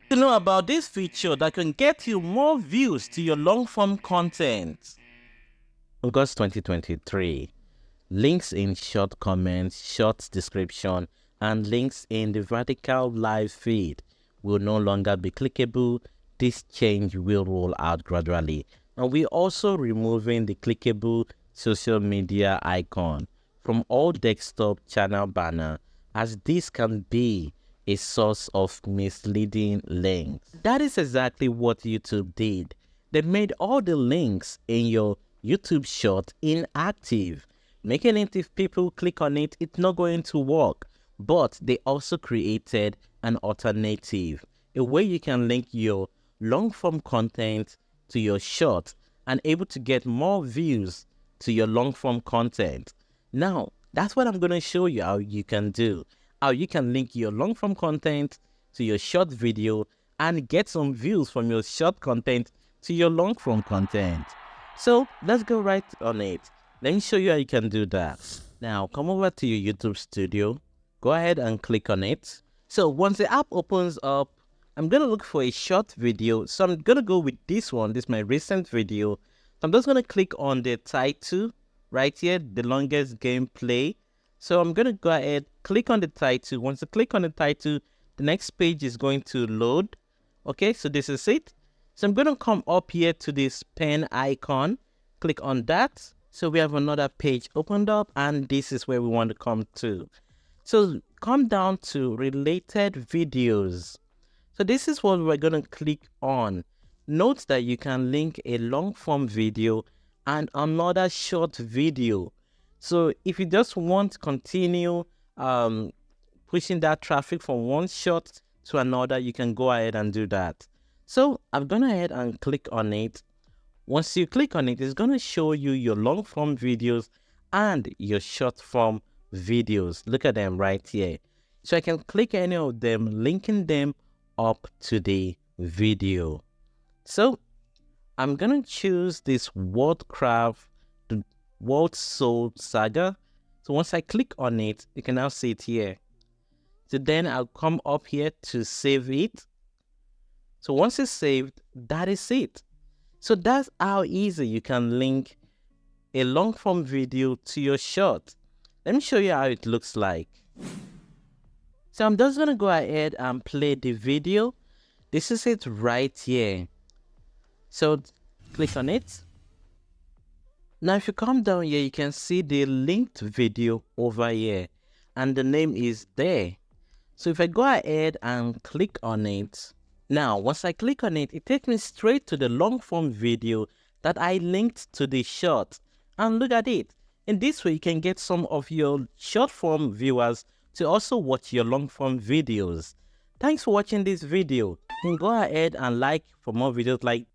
To know about this feature that can get you more views to your long form content. August 2023. Links in short comments, short description, and links in the vertical live feed will no longer be clickable. This change will roll out gradually. And we're also removing the clickable social media icon from all desktop channel banner, as this can be a source of misleading links. That is exactly what YouTube did. They made all the links in your YouTube short inactive, making it if people click on it, it's not going to work. But they also created an alternative, a way you can link your long form content to your short and able to get more views to your long form content. Now, that's what I'm going to show you how you can do. How you can link your long form content to your short video and get some views from your short content to your long form content. So let's go right on it. Let me show you how you can do that. Now come over to your YouTube studio. Go ahead and click on it. So once the app opens up, I'm going to look for a short video. So I'm going to go with this one. This is my recent video. So I'm just going to click on the title right here, the longest gameplay. So I'm going to go ahead, click on the title. Once I click on the title, the next page is going to load. Okay, so this is it. So I'm going to come up here to this pen icon, click on that. So we have another page opened up, and this is where we want to come to. So come down to related videos. So this is what we're going to click on. Note that you can link a long form video and another short video. So if you just want to continue pushing that traffic from one short to another, you can go ahead and do that. So I've gone ahead and click on it. Once you click on it, it's going to show you your long form videos and your short form videos. Look at them right here. So I can click any of them, linking them up to the video. So I'm going to choose this Worldcraft, the World Soul Saga. So once I click on it, you can now see it here. So then I'll come up here to save it. So once it's saved, that is it. So that's how easy you can link a long form video to your short. Let me show you how it looks like. So I'm just going to go ahead and play the video. This is it right here. So click on it. Now if you come down here, you can see the linked video over here, and the name is there. So if I go ahead and click on it, now once I click on it, it takes me straight to the long form video that I linked to the short. And look at it. In this way, you can get some of your short form viewers to also watch your long form videos. Thanks for watching this video. You can go ahead and like for more videos like